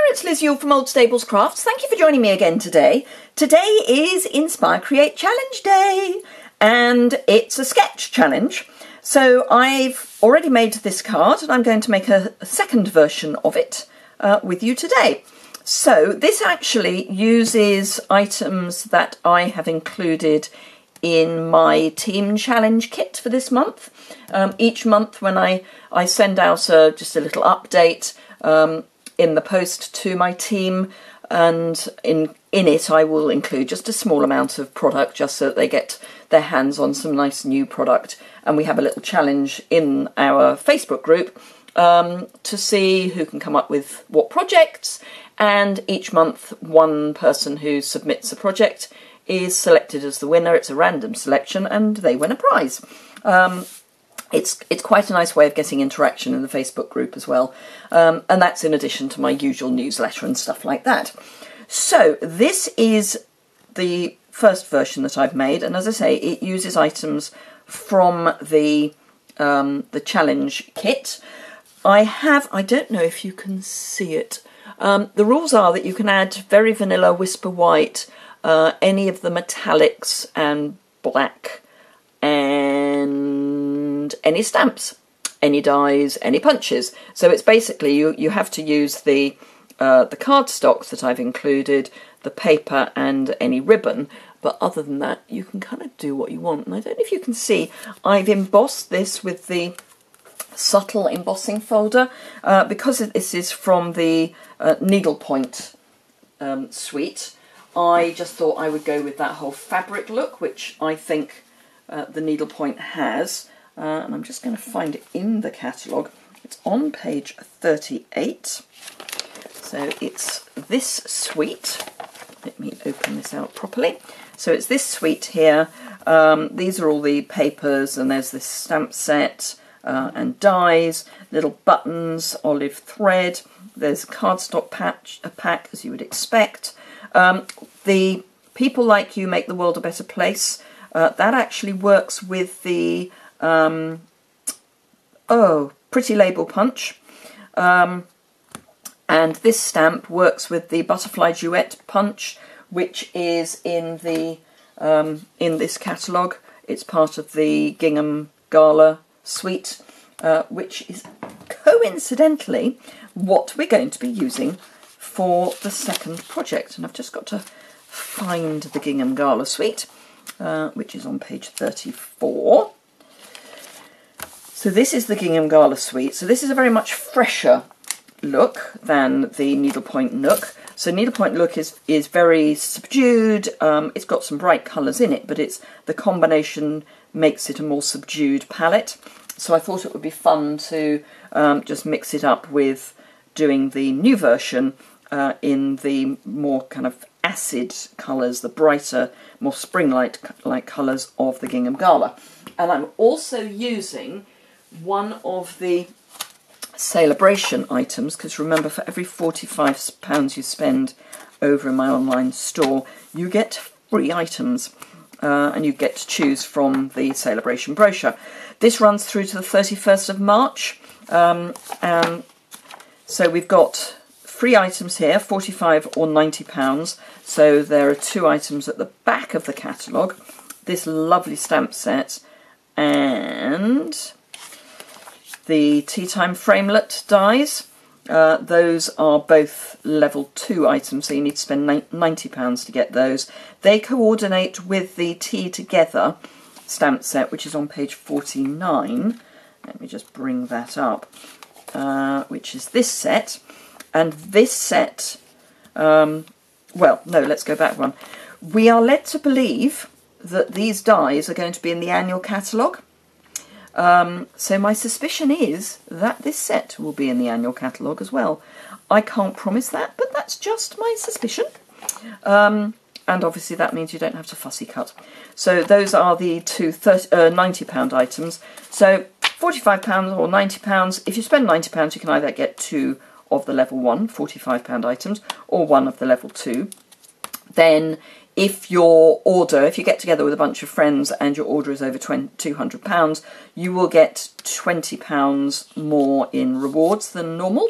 it's Liz Yuille from Old Stables Crafts. Thank you for joining me again today. Today is Inspire Create Challenge Day and it's a sketch challenge. So I've already made this card and I'm going to make a second version of it with you today. So this actually uses items that I have included in my team challenge kit for this month. Each month when I send out just a little update in the post to my team, and in it I will include just a small amount of product just so that they get their hands on some nice new product, and we have a little challenge in our Facebook group to see who can come up with what projects, and each month one person who submits a project is selected as the winner. It's a random selection and they win a prize. It's quite a nice way of getting interaction in the Facebook group as well, and that's in addition to my usual newsletter and stuff like that. So this is the first version that I've made, and as I say, it uses items from the challenge kit. I don't know if you can see it. The rules are that you can add Very Vanilla, Whisper White, any of the metallics and black, and any stamps, any dies, any punches. So it's basically you have to use the cardstocks that I've included, the paper and any ribbon, but other than that you can kind of do what you want. And I don't know if you can see, I've embossed this with the subtle embossing folder because this is from the needlepoint suite. I just thought I would go with that whole fabric look, which I think the needlepoint has, and I'm just going to find it in the catalogue. It's on page 38. So it's this suite. Let me open this out properly. So it's this suite here. These are all the papers, and there's this stamp set and dies, little buttons, olive thread. There's a cardstock pack, as you would expect. The People Like You Make the World a Better Place. That actually works with the Pretty Label Punch. And this stamp works with the Butterfly Duet Punch, which is in this catalogue. It's part of the Gingham Gala suite, which is coincidentally what we're going to be using for the second project. And I've just got to find the Gingham Gala suite, which is on page 34. So this is the Gingham Gala suite. So this is a very much fresher look than the Needlepoint Nook. So Needlepoint Look is very subdued. It's got some bright colours in it, but the combination makes it a more subdued palette. So I thought it would be fun to just mix it up with doing the new version in the more kind of acid colours, the brighter, more spring-like colours of the Gingham Gala. And I'm also using one of the sale-a-bration items, because remember, for every £45 you spend over in my online store, you get free items, and you get to choose from the sale-a-bration brochure. This runs through to the 31st of March, and so we've got free items here, £45 or £90. So there are two items at the back of the catalogue, this lovely stamp set and the Tea Time Framelit dies. Those are both level 2 items, so you need to spend £90 to get those. They coordinate with the Tea Together stamp set, which is on page 49. Let me just bring that up, which is this set. And this set, well, no, let's go back one. We are led to believe that these dies are going to be in the annual catalogue. So my suspicion is that this set will be in the annual catalogue as well. I can't promise that, but that's just my suspicion. And obviously that means you don't have to fussy cut. So those are the two £90 items. So £45 or £90. If you spend £90, you can either get two of the level 1 £45 items or one of the level 2. Then if you get together with a bunch of friends and your order is over £200, you will get £20 more in rewards than normal.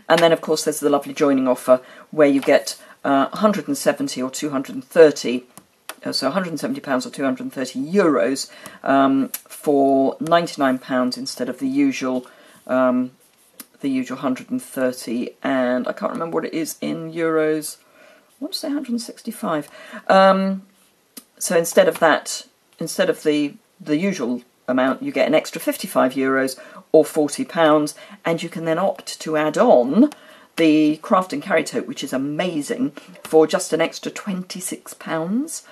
And then, of course, there's the lovely joining offer where you get 170 or 230, so £170 or 230 euros for £99 instead of the usual 130, and I can't remember what it is in euros. I want to say 165. So instead of that, instead of the usual amount, you get an extra 55 euros or £40, and you can then opt to add on the craft and carry tote, which is amazing, for just an extra £26.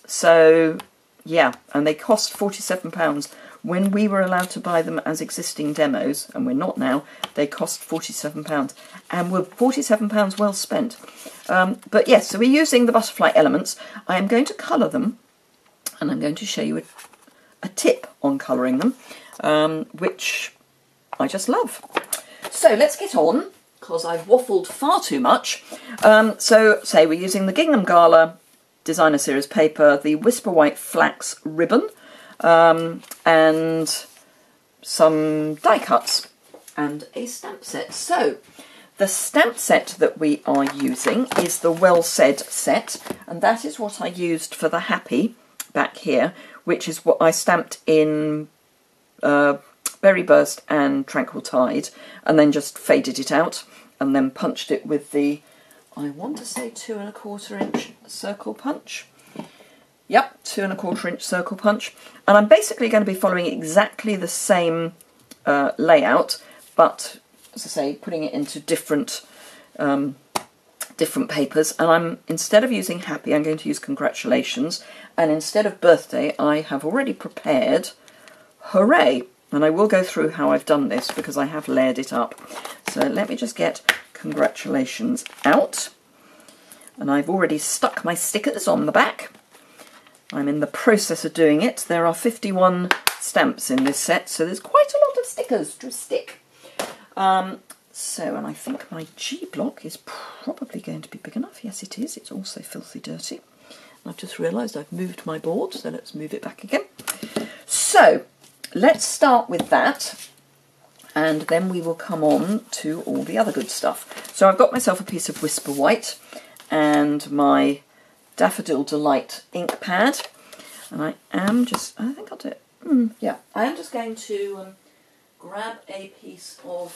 So yeah, and they cost £47. When we were allowed to buy them as existing demos, and we're not now, they cost £47, and were £47 well spent. But yes, so we're using the butterfly elements. I am going to colour them, and I'm going to show you a tip on colouring them, which I just love. So let's get on, because I've waffled far too much. So say we're using the Gingham Gala Designer Series paper, the Whisper White Flax ribbon, and some die cuts and a stamp set. So the stamp set that we are using is the Well Said set, and that is what I used for the Happy back here, which is what I stamped in Berry Burst and Tranquil Tide, and then just faded it out and then punched it with the, I want to say 2 1/4 inch circle punch. Yep, 2 1/4 inch circle punch. And I'm basically going to be following exactly the same layout, but as I say, putting it into different papers. And I'm, instead of using Happy, I'm going to use Congratulations, and instead of Birthday, I have already prepared Hooray. And I will go through how I've done this because I have layered it up. So let me just get Congratulations out. And I've already stuck my stickers on the back. I'm in the process of doing it. There are 51 stamps in this set, so there's quite a lot of stickers to stick. So, and I think my G block is probably going to be big enough. Yes, it is. It's also filthy dirty. And I've just realised I've moved my board, so let's move it back again. So, let's start with that, and then we will come on to all the other good stuff. So I've got myself a piece of Whisper White and my Daffodil Delight ink pad, and I am just, I think I'll do it, yeah, I am just going to grab a piece of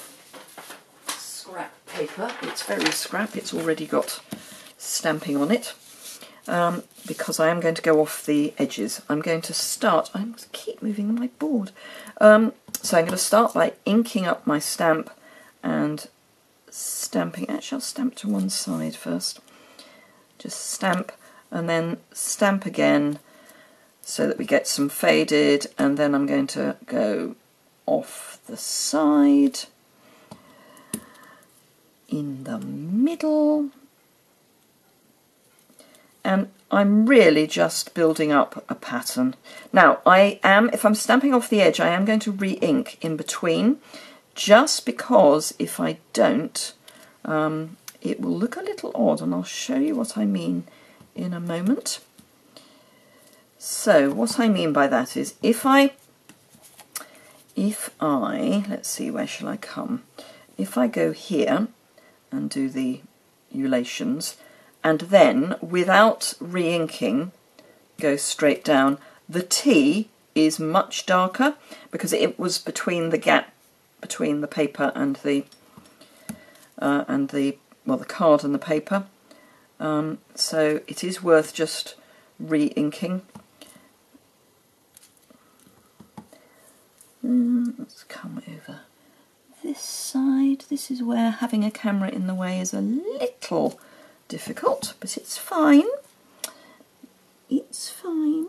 scrap paper. It's very scrap, it's already got stamping on it, because I am going to go off the edges. I'm going to start, I keep moving my board, so I'm going to start by inking up my stamp and stamping. Actually, I'll stamp to one side first. Just stamp and then stamp again so that we get some faded, and then I'm going to go off the side, in the middle, and I'm really just building up a pattern. Now I am, if I'm stamping off the edge, I am going to re-ink in between, just because if I don't, it will look a little odd, and I'll show you what I mean in a moment. So what I mean by that is if I, let's see, where shall I come? If I go here and do the ulations, and then without re-inking go straight down, the T is much darker because it was between the gap between the paper and the well, the card and the paper, so it is worth just re-inking. Let's come over this side. This is where having a camera in the way is a little difficult, but it's fine. It's fine.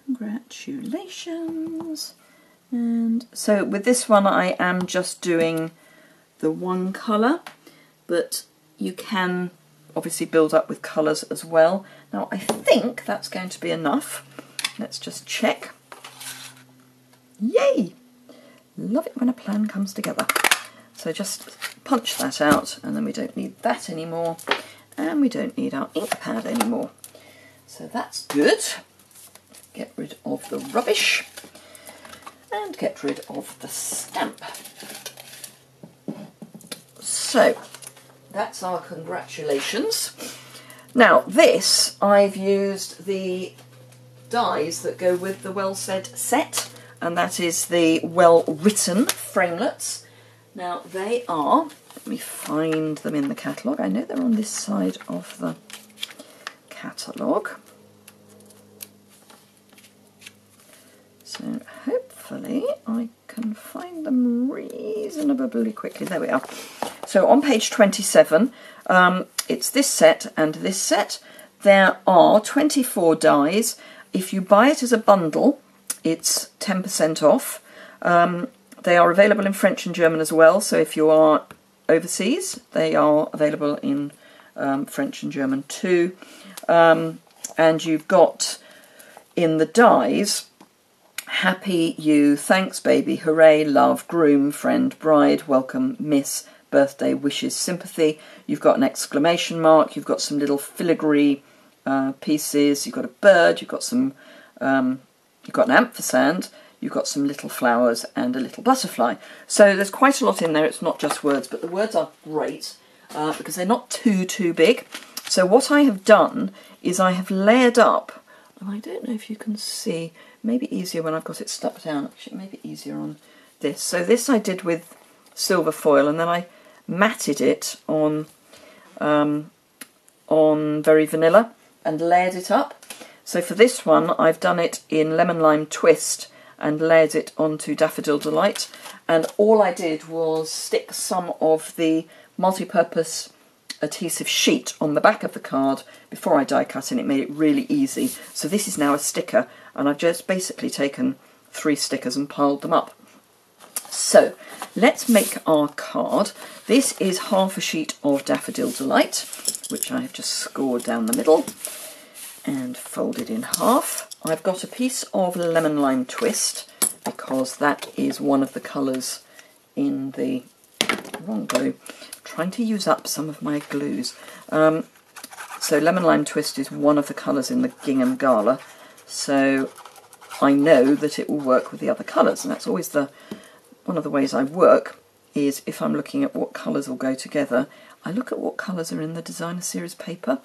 Congratulations. And so with this one I am just doing the one colour, but you can obviously build up with colours as well. Now I think that's going to be enough. Let's just check. Yay! Love it when a plan comes together. So just punch that out, and then we don't need that anymore, and we don't need our ink pad anymore. So that's good. Get rid of the rubbish and get rid of the stamp. So that's our congratulations. Now this, I've used the dies that go with the Well Said set, and that is the Well Written framelets. Now they are, let me find them in the catalogue. I know they're on this side of the catalogue. So hopefully I can find them reasonably quickly. There we are. So on page 27, it's this set and this set. There are 24 dies. If you buy it as a bundle, it's 10% off. They are available in French and German as well, so if you are overseas, they are available in French and German too. And you've got in the dies, happy you, thanks baby, hooray, love, groom, friend, bride, welcome, miss, birthday, wishes, sympathy. You've got an exclamation mark, you've got some little filigree pieces, you've got a bird, you've got some, you've got an ampersand, you've got some little flowers and a little butterfly. So there's quite a lot in there. It's not just words, but the words are great because they're not too big. So what I have done is I have layered up, and I don't know if you can see, maybe easier when I've got it stuck down, actually maybe easier on this. So this I did with silver foil, and then I matted it on Very Vanilla and layered it up. So for this one I've done it in Lemon Lime Twist and layered it onto Daffodil Delight, and all I did was stick some of the multi-purpose adhesive sheet on the back of the card before I die cut, and it made it really easy. So this is now a sticker, and I've just basically taken 3 stickers and piled them up. So let's make our card. This is half a sheet of Daffodil Delight, which I have just scored down the middle and folded in half. I've got a piece of Lemon Lime Twist because that is one of the colours in the wrong glue. I'm trying to use up some of my glues. So Lemon Lime Twist is one of the colours in the Gingham Gala, so I know that it will work with the other colours, and that's always one of the ways I work, is if I'm looking at what colours will go together, I look at what colours are in the designer series paper.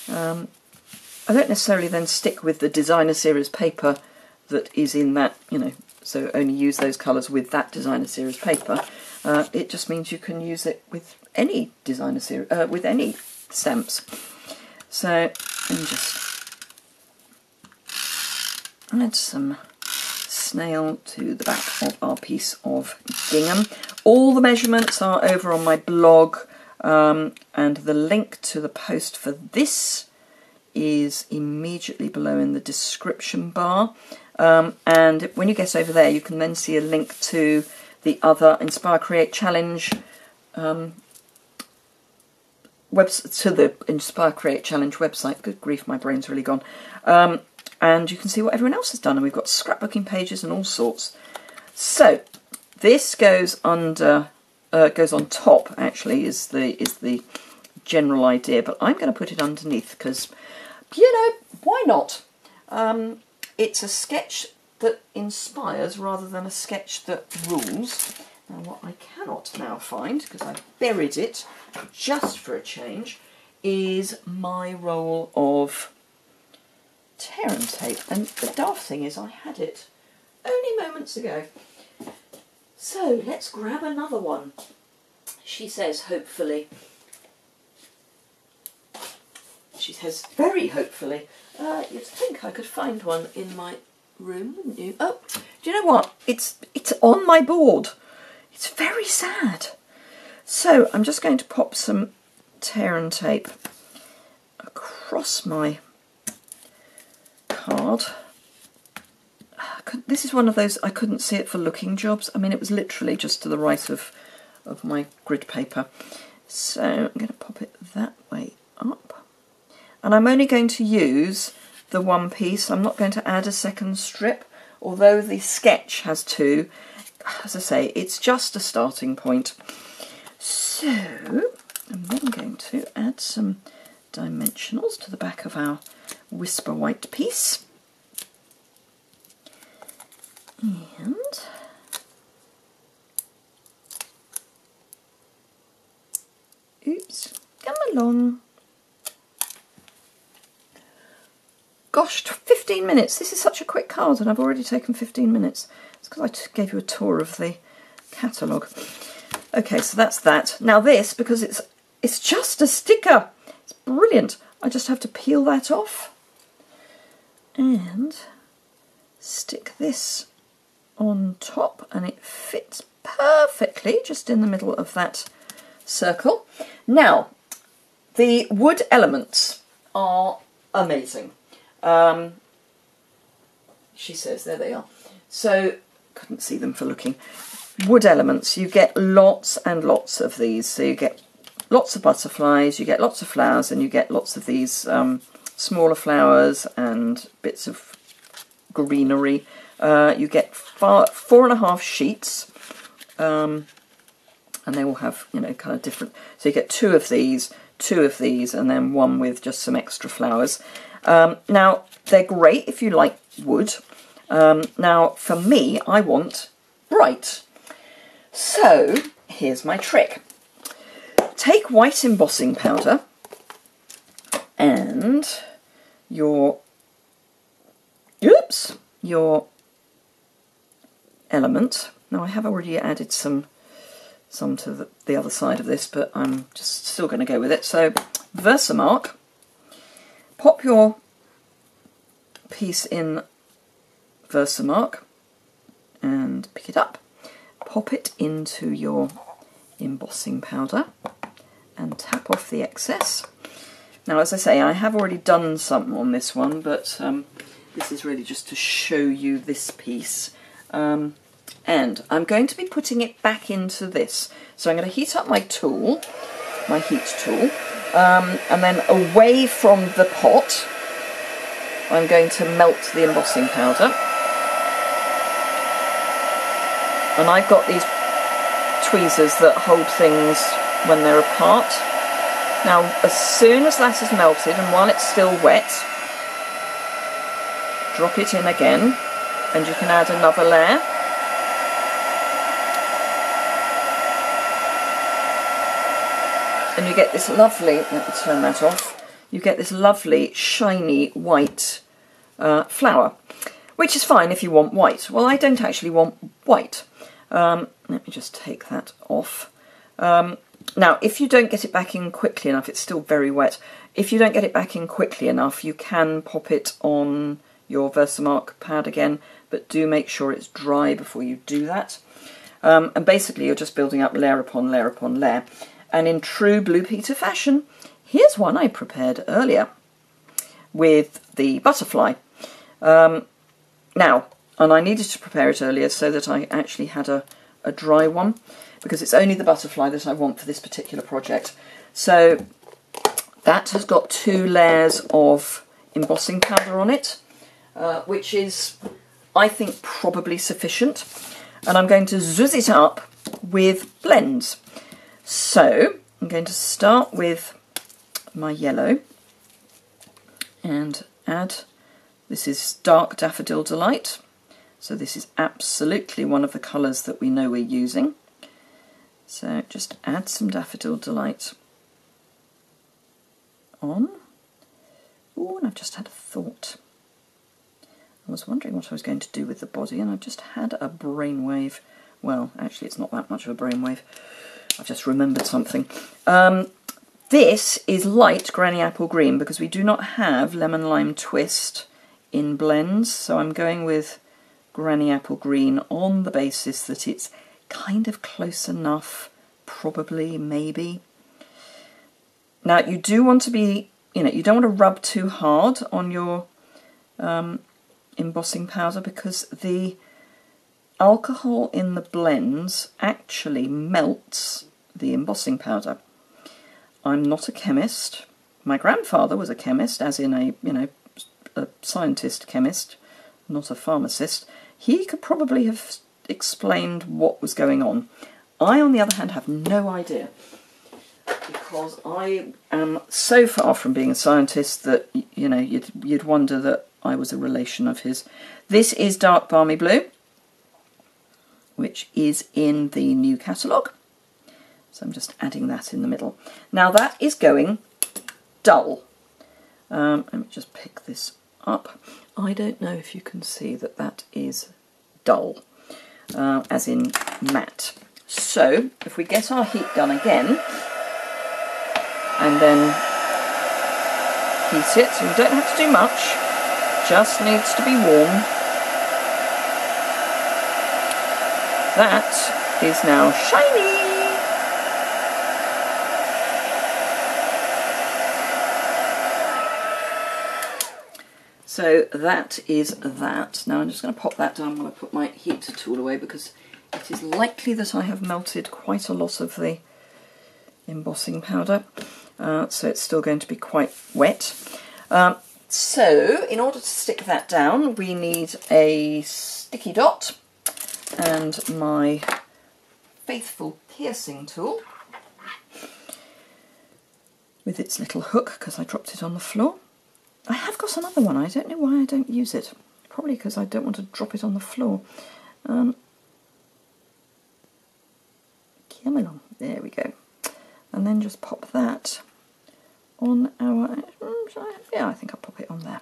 I don't necessarily then stick with the designer series paper that is in that, so only use those colours with that designer series paper. It just means you can use it with any designer series, with any stamps. So let me just add some snail to the back of our piece of gingham. All the measurements are over on my blog, and the link to the post for this is immediately below in the description bar. And when you get over there, you can then see a link to the other Inspire Create Challenge to the Inspire Create Challenge website. Good grief, my brain's really gone. And you can see what everyone else has done, and we've got scrapbooking pages and all sorts. So this goes under, goes on top. Actually, is the general idea, but I'm going to put it underneath because, why not? It's a sketch that inspires rather than a sketch that rules. Now what I cannot now find, because I've buried it just for a change, is my roll of tear and tape. And the daft thing is I had it only moments ago. So let's grab another one. She says hopefully. She says very hopefully. You'd think I could find one in my room, wouldn't you? Oh, do you know what? It's on my board. It's very sad. So I'm just going to pop some tear and tape across my card. This is one of those, I couldn't see it for looking jobs. I mean, it was literally just to the right of my grid paper. So I'm going to pop it that way up. And I'm only going to use the one piece. I'm not going to add a second strip, although the sketch has 2. As I say, it's just a starting point. So I'm then going to add some dimensionals to the back of our Whisper White piece. And along. Gosh, 15 minutes. This is such a quick card and I've already taken 15 minutes. It's because I gave you a tour of the catalogue. Okay, so that's that. Now this, because it's just a sticker. It's brilliant. I just have to peel that off and stick this on top, and it fits perfectly just in the middle of that circle. Now, the wood elements are amazing. She says, there they are. So, couldn't see them for looking. Wood elements, you get lots and lots of these. So you get lots of butterflies, you get lots of flowers, and you get lots of these smaller flowers and bits of greenery. You get 4.5 sheets, and they all have, you know, kind of different. So you get 2 of these, and then one with just some extra flowers. Now, they're great if you like wood. Now, for me, I want bright. So, here's my trick. Take white embossing powder and your element. Now, I have already added some to the other side of this, but I'm just still going to go with it. So, Versamark. Pop your piece in Versamark and pick it up. Pop it into your embossing powder and tap off the excess. Now, as I say, I have already done some on this one, but this is really just to show you this piece. And I'm going to be putting it back into this. So I'm going to heat up my tool, my heat tool, and then away from the pot, I'm going to melt the embossing powder. And I've got these tweezers that hold things when they're apart. Now, as soon as that is melted, and while it's still wet, drop it in again, and you can add another layer. And you get this lovely, let me turn that off, you get this lovely shiny white flower, which is fine if you want white. Well, I don't actually want white. Let me just take that off. Now, if you don't get it back in quickly enough, it's still very wet. If you don't get it back in quickly enough, you can pop it on your Versamark pad again, but do make sure it's dry before you do that. And basically, you're just building up layer upon layer upon layer. And in true Blue Peter fashion, here's one I prepared earlier with the butterfly. Now, and I needed to prepare it earlier so that I actually had a dry one, because it's only the butterfly that I want for this particular project. So that has got 2 layers of embossing powder on it, which is, I think, probably sufficient. And I'm going to zhuzh it up with blends. So I'm going to start with my yellow and add, this is Dark Daffodil Delight. So this is absolutely one of the colours that we know we're using. So just add some Daffodil Delight on. Oh, and I've just had a thought. I was wondering what I was going to do with the body, and I've just had a brainwave. Well, actually it's not that much of a brainwave. I've just remembered something. This is light Granny Apple Green because we do not have Lemon Lime Twist in blends, so I'm going with Granny Apple Green on the basis that it's kind of close enough, probably, maybe. Now, you do want to be, you know, you don't want to rub too hard on your embossing powder because the alcohol in the blends actually melts the embossing powder. I'm not a chemist. My grandfather was a chemist, as in a, you know, a scientist chemist, not a pharmacist. He could probably have explained what was going on. I, on the other hand, have no idea, because I am so far from being a scientist that, you know, you'd wonder that I was a relation of his. This is Dark Balmy Blue, which is in the new catalogue. So I'm just adding that in the middle. Now that is going dull. Let me just pick this up. I don't know if you can see that that is dull, as in matte. So if we get our heat gun again and then heat it, so we don't have to do much, just needs to be warm. That is now shiny. So that is that. Now I'm just going to pop that down while I put my heater tool away, because it is likely that I have melted quite a lot of the embossing powder, so it's still going to be quite wet. So in order to stick that down, we need a sticky dot and my faithful piercing tool with its little hook, because I dropped it on the floor. I have got another one. I don't know why I don't use it. Probably because I don't want to drop it on the floor. Come along. There we go. And then just pop that on our... yeah, I think I'll pop it on there.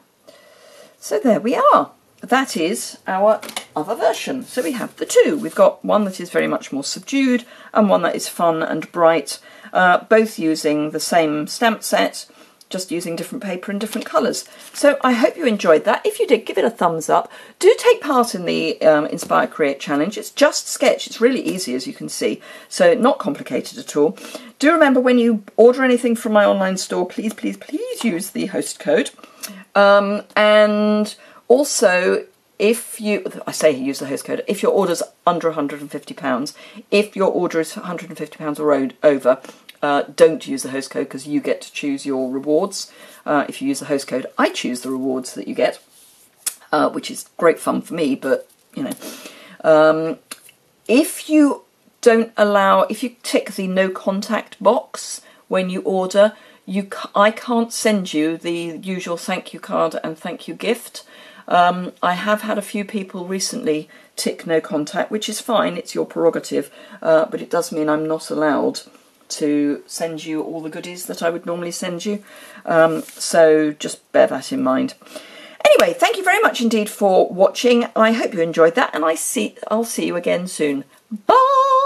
So there we are. That is our other version. So we have the two. We've got one that is very much more subdued and one that is fun and bright, both using the same stamp set, just using different paper and different colours. So I hope you enjoyed that. If you did, give it a thumbs up. Do take part in the Inspire Create Challenge. It's just sketch. It's really easy, as you can see, so not complicated at all. Do remember, when you order anything from my online store, please, please, please use the host code. And also, if you, I say use the host code, if your order's under £150, if your order is £150 or over, don't use the host code, because you get to choose your rewards. If you use the host code, I choose the rewards that you get, which is great fun for me, but, you know. If you don't allow, if you tick the no contact box when you order, I can't send you the usual thank you card and thank you gift. I have had a few people recently tick no contact, which is fine, it's your prerogative, but it does mean I'm not allowed to send you all the goodies that I would normally send you, so just bear that in mind. Anyway, thank you very much indeed for watching. I hope you enjoyed that, and I'll see you again soon. Bye!